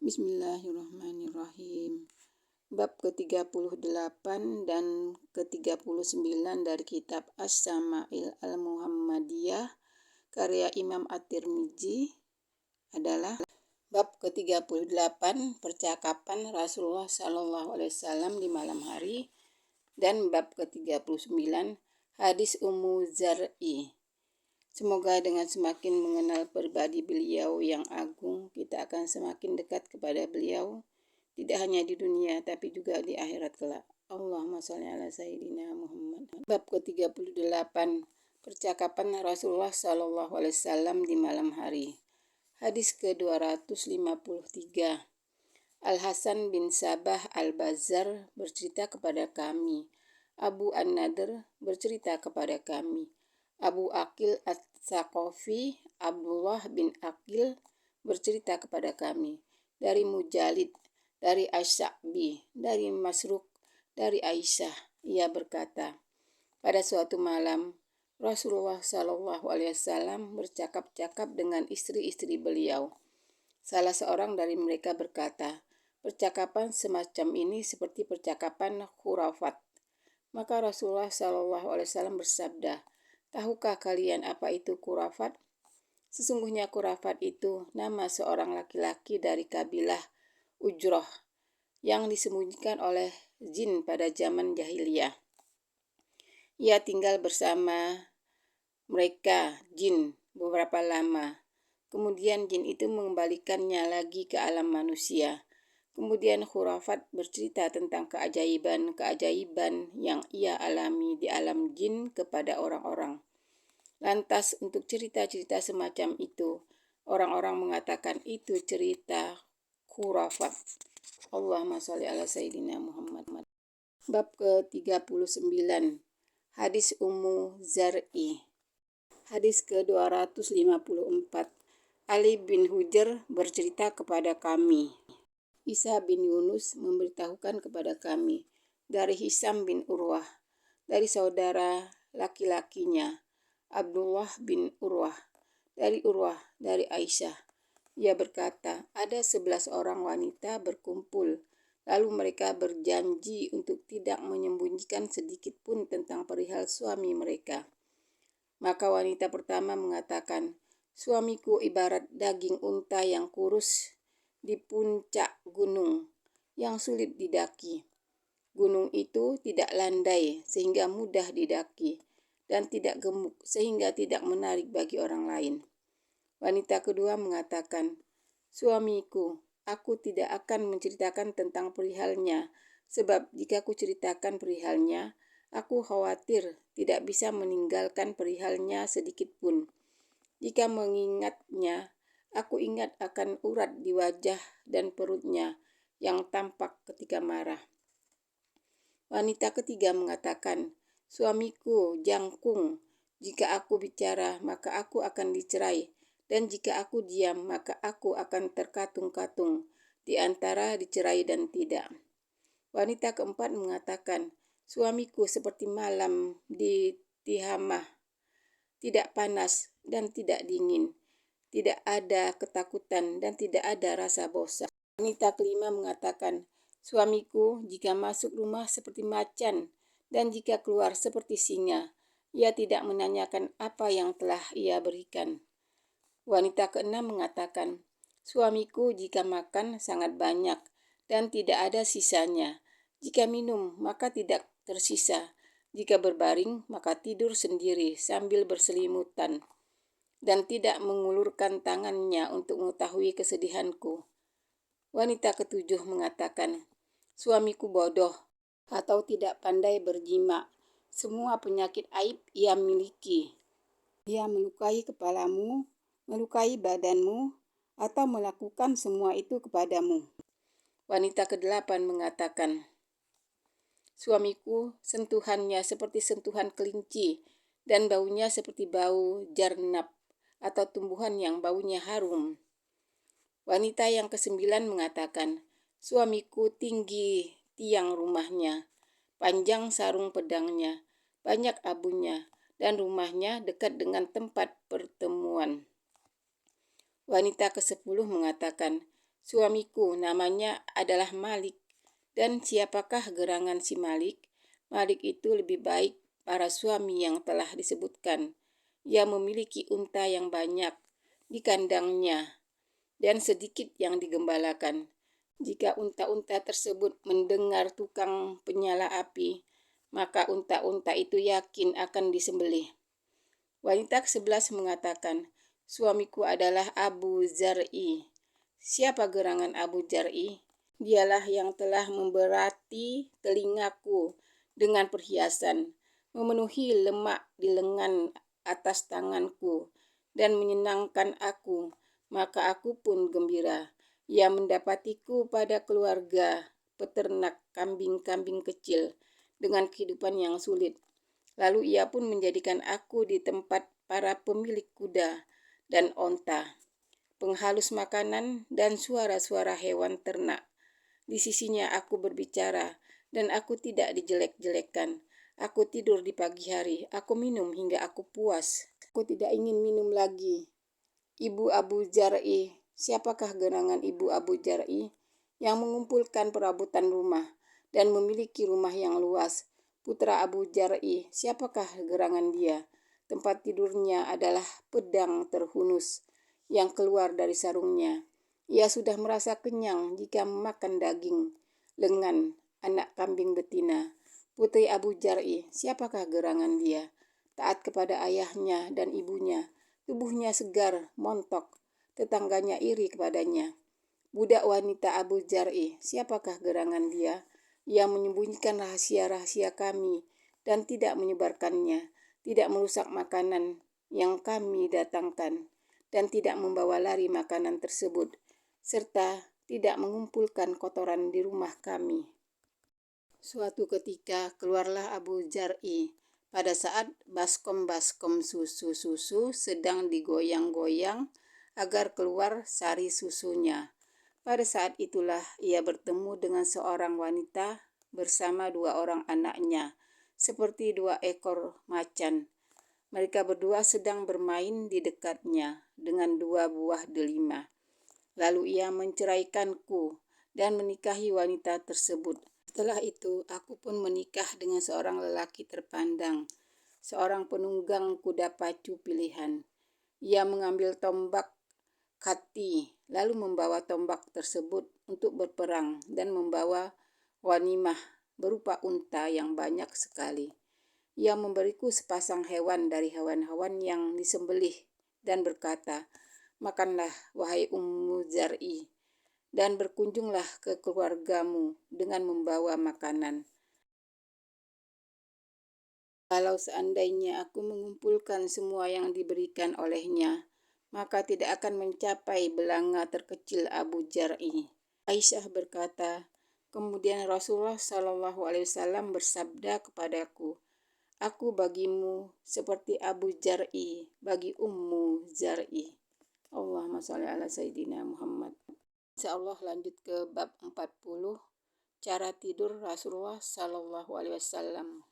Bismillahirrahmanirrahim. Bab ke-38 dan ke-39 dari kitab As-Sama'il Al-Muhammadiyah karya Imam At-Tirmidzi adalah bab ke-38 percakapan Rasulullah SAW di malam hari, dan bab ke-39 hadis Ummu Zar'i. Semoga dengan semakin mengenal pribadi beliau yang agung, kita akan semakin dekat kepada beliau, tidak hanya di dunia tapi juga di akhirat kelak. Allahumma sholli ala Sayyidina Muhammad. Bab ke-38 percakapan Rasulullah SAW di malam hari. Hadis ke-253. Al-Hasan bin Sabah Al-Bazzar bercerita kepada kami. Abu An-Nadr bercerita kepada kami. Abu Aqil Ats-Tsaqafi Abdullah bin Aqil bercerita kepada kami dari Mujalid, dari Asy-Sya'bi, dari Masruq, dari Aisyah. Ia berkata, pada suatu malam Rasulullah SAW bercakap-cakap dengan istri-istri beliau. Salah seorang dari mereka berkata, percakapan semacam ini seperti percakapan khurafat. Maka Rasulullah SAW bersabda, tahukah kalian apa itu khurafat? Sesungguhnya khurafat itu nama seorang laki-laki dari kabilah Ujroh yang disembunyikan oleh jin pada zaman jahiliyah. Ia tinggal bersama mereka jin beberapa lama. Kemudian jin itu mengembalikannya lagi ke alam manusia. Kemudian khurafat bercerita tentang keajaiban-keajaiban yang ia alami di alam jin kepada orang-orang. Lantas untuk cerita-cerita semacam itu, orang-orang mengatakan itu cerita khurafat. Allahumma sholli ala Sayyidina Muhammad. Bab ke-39 hadis Ummu Zar'i. Hadis ke-254. Ali bin Hujr bercerita kepada kami. Isa bin Yunus memberitahukan kepada kami dari Hisam bin Urwah, dari saudara laki-lakinya Abdullah bin Urwah, dari Urwah, dari Aisyah. Ia berkata, ada 11 orang wanita berkumpul, lalu mereka berjanji untuk tidak menyembunyikan sedikit pun tentang perihal suami mereka. Maka wanita pertama mengatakan, suamiku ibarat daging unta yang kurus di puncak gunung yang sulit didaki. Gunung itu tidak landai sehingga mudah didaki, dan tidak gemuk sehingga tidak menarik bagi orang lain. Wanita kedua mengatakan, suamiku, aku tidak akan menceritakan tentang perihalnya, sebab jika aku ceritakan perihalnya, aku khawatir tidak bisa meninggalkan perihalnya sedikit pun. Jika mengingatnya, aku ingat akan urat di wajah dan perutnya yang tampak ketika marah. Wanita ketiga mengatakan, suamiku jangkung, jika aku bicara maka aku akan dicerai, dan jika aku diam maka aku akan terkatung-katung di antara dicerai dan tidak. Wanita keempat mengatakan, suamiku seperti malam di Tihamah, tidak panas dan tidak dingin, tidak ada ketakutan dan tidak ada rasa bosan. Wanita kelima mengatakan, suamiku jika masuk rumah seperti macan dan jika keluar seperti singa. Ia tidak menanyakan apa yang telah ia berikan. Wanita keenam mengatakan, suamiku jika makan sangat banyak dan tidak ada sisanya. Jika minum maka tidak tersisa. Jika berbaring maka tidur sendiri sambil berselimutan dan tidak mengulurkan tangannya untuk mengetahui kesedihanku. Wanita ketujuh mengatakan, suamiku bodoh atau tidak pandai berjima. Semua penyakit aib ia miliki. Ia melukai kepalamu, melukai badanmu, atau melakukan semua itu kepadamu. Wanita kedelapan mengatakan, suamiku sentuhannya seperti sentuhan kelinci dan baunya seperti bau jarnab atau tumbuhan yang baunya harum. Wanita yang kesembilan mengatakan, suamiku tinggi tiang rumahnya, panjang sarung pedangnya, banyak abunya, dan rumahnya dekat dengan tempat pertemuan. Wanita ke-10 mengatakan, Suamiku namanya adalah Malik. Dan siapakah gerangan si Malik? Malik itu lebih baik para suami yang telah disebutkan. Ia memiliki unta yang banyak di kandangnya dan sedikit yang digembalakan. Jika unta-unta tersebut mendengar tukang penyala api, maka unta-unta itu yakin akan disembelih. Wanita ke-11 mengatakan, suamiku adalah Abu Zar'i. Siapa gerangan Abu Zar'i? Dialah yang telah memberati telingaku dengan perhiasan, memenuhi lemak di lengan atas tanganku, dan menyenangkan aku. Maka aku pun gembira. Ia mendapatiku pada keluarga peternak kambing-kambing kecil dengan kehidupan yang sulit. Lalu ia pun menjadikan aku di tempat para pemilik kuda dan onta, penghalus makanan dan suara-suara hewan ternak. Di sisinya aku berbicara, dan aku tidak dijelek-jelekan. Aku tidur di pagi hari, aku minum hingga aku puas. Aku tidak ingin minum lagi. Ibu Abu Zar'i, siapakah gerangan Ibu Abu Zar'i? Yang mengumpulkan perabotan rumah dan memiliki rumah yang luas. Putra Abu Zar'i, siapakah gerangan dia? Tempat tidurnya adalah pedang terhunus yang keluar dari sarungnya. Ia sudah merasa kenyang jika memakan daging lengan anak kambing betina. Putri Abu Zar'i, siapakah gerangan dia? Taat kepada ayahnya dan ibunya. Tubuhnya segar, montok. Tetangganya iri kepadanya. Budak wanita Abu Zar'i, siapakah gerangan dia? Ia menyembunyikan rahasia-rahasia kami dan tidak menyebarkannya, tidak merusak makanan yang kami datangkan, dan tidak membawa lari makanan tersebut, serta tidak mengumpulkan kotoran di rumah kami. Suatu ketika keluarlah Abu Zar'i pada saat baskom-baskom susu-susu sedang digoyang-goyang agar keluar sari susunya. Pada saat itulah ia bertemu dengan seorang wanita bersama dua orang anaknya, seperti dua ekor macan. Mereka berdua sedang bermain di dekatnya dengan dua buah delima. Lalu ia menceraikanku dan menikahi wanita tersebut. Setelah itu, aku pun menikah dengan seorang lelaki terpandang, seorang penunggang kuda pacu pilihan. Ia mengambil tombak Kati, lalu membawa tombak tersebut untuk berperang dan membawa ghanimah berupa unta yang banyak sekali. Ia memberiku sepasang hewan dari hewan-hewan yang disembelih dan berkata, makanlah, wahai Ummu Zar'i, dan berkunjunglah ke keluargamu dengan membawa makanan. Kalau seandainya aku mengumpulkan semua yang diberikan olehnya, maka tidak akan mencapai belanga terkecil Abu Zar'i. Aisyah berkata, kemudian Rasulullah SAW bersabda kepadaku, aku bagimu seperti Abu Zar'i bagi Ummu Zar'i. Allahumma sholli ala Sayyidina Muhammad. Insyaallah lanjut ke bab 40, cara tidur Rasulullah SAW.